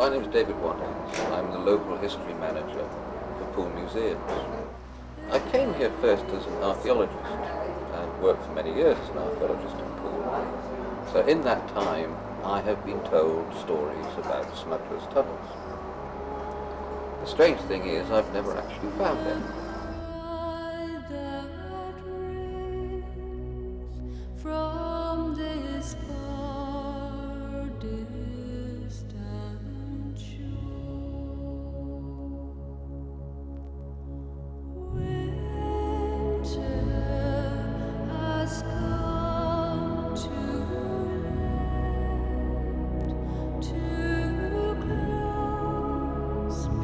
My name is David Watkins. I'm the local history manager for Poole Museums. I came here first as an archaeologist and worked for many years as an archaeologist in Poole. So in that time, I have been told stories about smugglers' tunnels. The strange thing is, I've never actually found them. From this far distant shore, winter has come to land, too close beside me.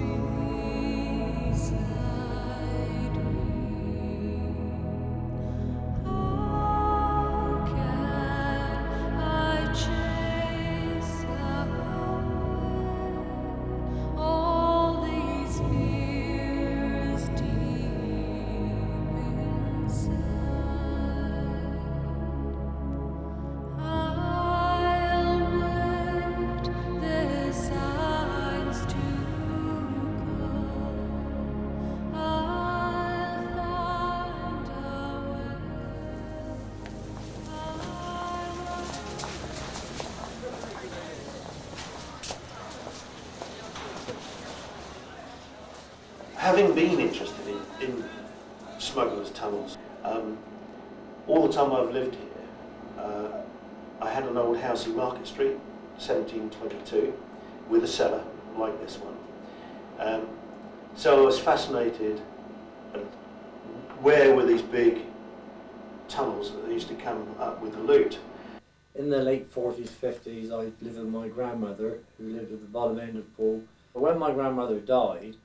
Having been interested in smugglers' tunnels, all the time I've lived here, I had an old house in Market Street, 1722, with a cellar like this one. So I was fascinated at where were these big tunnels that used to come up with the loot. In the late 40s, 50s, I lived with my grandmother, who lived at the bottom end of Poole. But when my grandmother died,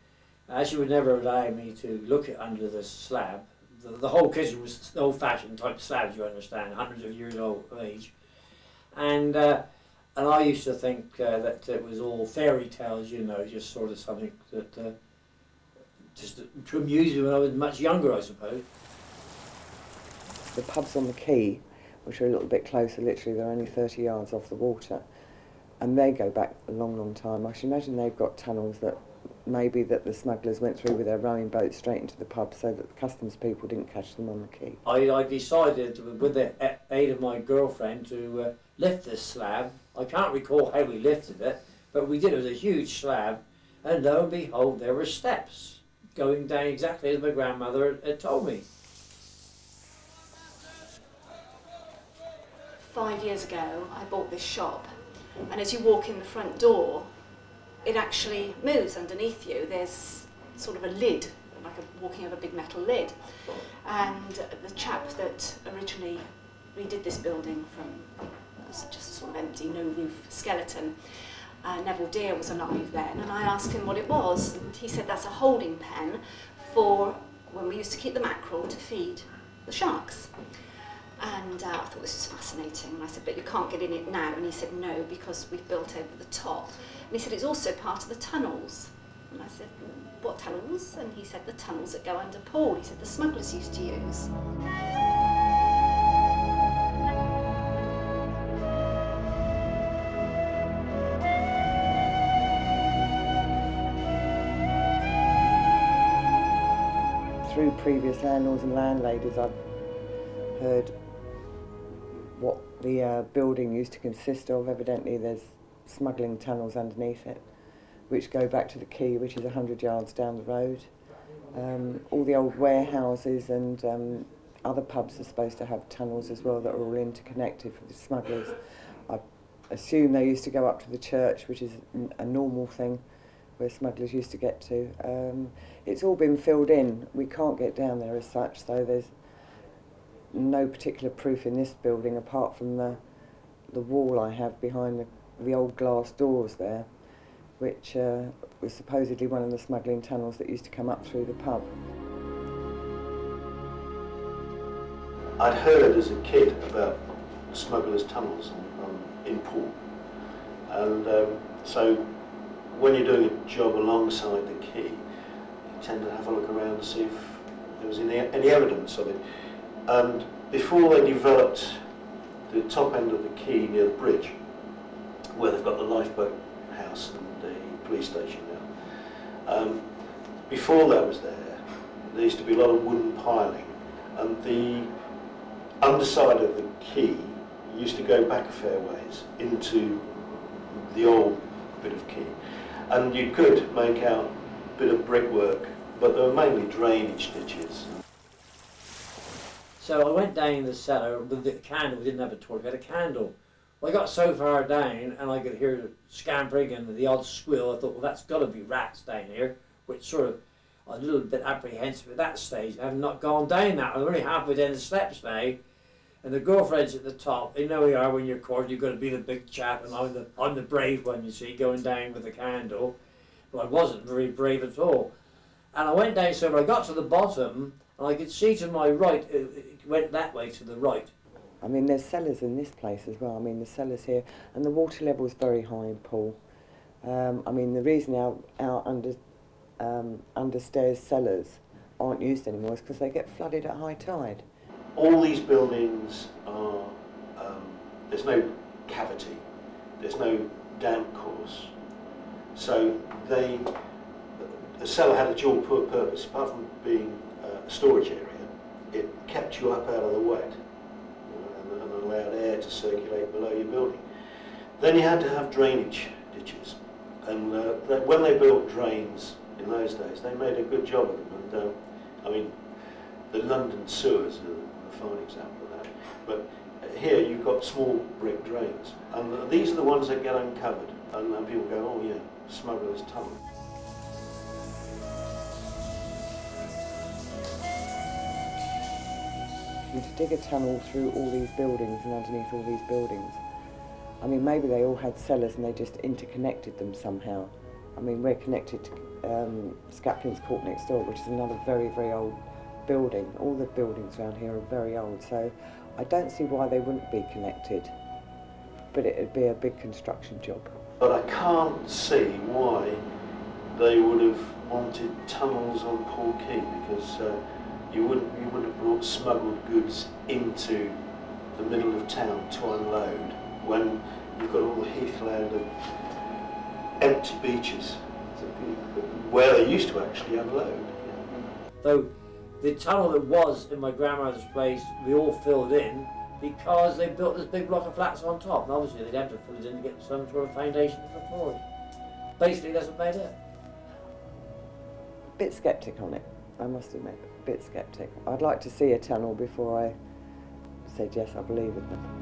as she would never allow me to look at under the slab, the whole kitchen was old-fashioned type slabs, you understand, hundreds of years old of age. And I used to think that it was all fairy tales, you know, just sort of something that just to amuse me when I was much younger, I suppose. The pubs on the quay, which are a little bit closer, literally they're only 30 yards off the water, and they go back a long, long time. I should imagine they've got tunnels that maybe that the smugglers went through with their rowing boats straight into the pub so that the customs people didn't catch them on the quay. I decided, with the aid of my girlfriend, to lift this slab. I can't recall how we lifted it, but we did. It was a huge slab, and lo and behold, there were steps going down exactly as my grandmother had told me. 5 years ago, I bought this shop, and as you walk in the front door, it actually moves underneath you. There's sort of a lid, like walking over a big metal lid. And the chap that originally redid this building from just a sort of empty, no roof skeleton, Neville Deer was alive then, and I asked him what it was, and he said that's a holding pen for when we used to keep the mackerel to feed the sharks. And I thought this was fascinating, and I said, but you can't get in it now, and he said no, because we've built over the top. And he said it's also part of the tunnels. And I said, what tunnels? And he said the tunnels that go under Poole. He said the smugglers used to use. Through previous landlords and landladies, I've heard what the building used to consist of. Evidently there's smuggling tunnels underneath it, which go back to the quay, which is 100 yards down the road. All the old warehouses and other pubs are supposed to have tunnels as well that are all interconnected for the smugglers. I assume they used to go up to the church, which is a normal thing where smugglers used to get to. It's all been filled in. We can't get down there as such, so there's no particular proof in this building apart from the wall I have behind the old glass doors there, which was supposedly one of the smuggling tunnels that used to come up through the pub. I'd heard as a kid about smugglers' tunnels in Poole, and so when you're doing a job alongside the quay, you tend to have a look around to see if there was any evidence of it. And before they developed the top end of the quay near the bridge, where they've got the lifeboat house and police station now. Before that was there used to be a lot of wooden piling, and the underside of the quay used to go back a fair ways into the old bit of quay. And you could make out a bit of brickwork, but they were mainly drainage ditches. So I went down in the cellar with the candle. We didn't have a torch, we had a candle. Well, I got so far down and I could hear the scampering and the odd squeal. I thought, well, that's got to be rats down here, which sort of I was a little bit apprehensive at that stage. I have not gone down that. I'm only halfway down the steps now, and the girlfriend's at the top. You know you are when you're court, you've got to be the big chap, and I'm the brave one, you see, going down with the candle. But I wasn't very brave at all. And I went down, so when I got to the bottom, and I could see to my right, it went that way to the right. I mean, there's cellars in this place as well. I mean, the cellars here, and the water level is very high in Poole. I mean, the reason our understairs cellars aren't used anymore is because they get flooded at high tide. All these buildings are, there's no cavity, there's no damp course. So the cellar had a dual purpose. Apart from being a storage area, it kept you up out of the wet and allowed air to circulate below your building. Then you had to have drainage ditches, and when they built drains in those days, they made a good job of them. And I mean, the London sewers are a fine example of that. But here you've got small brick drains, and these are the ones that get uncovered, and people go, oh yeah, Smugglers' Tunnel. And to dig a tunnel through all these buildings and underneath all these buildings, I mean, maybe they all had cellars and they just interconnected them somehow. I mean, we're connected to Scaplin's Court next door, which is another very, very old building. All the buildings around here are very old, so I don't see why they wouldn't be connected, but it'd be a big construction job. But I can't see why they would have wanted tunnels on Poole Quay, because you wouldn't have brought smuggled goods into the middle of town to unload when you've got all the heathland and empty beaches where they used to actually unload. Though the tunnel that was in my grandmother's place, we all filled in because they built this big block of flats on top. And obviously they'd have to fill it in to get some sort of foundation for the floors. Basically, that's about it. Bit sceptic on it, I must admit, a bit sceptic. I'd like to see a tunnel before I said yes, I believe in them.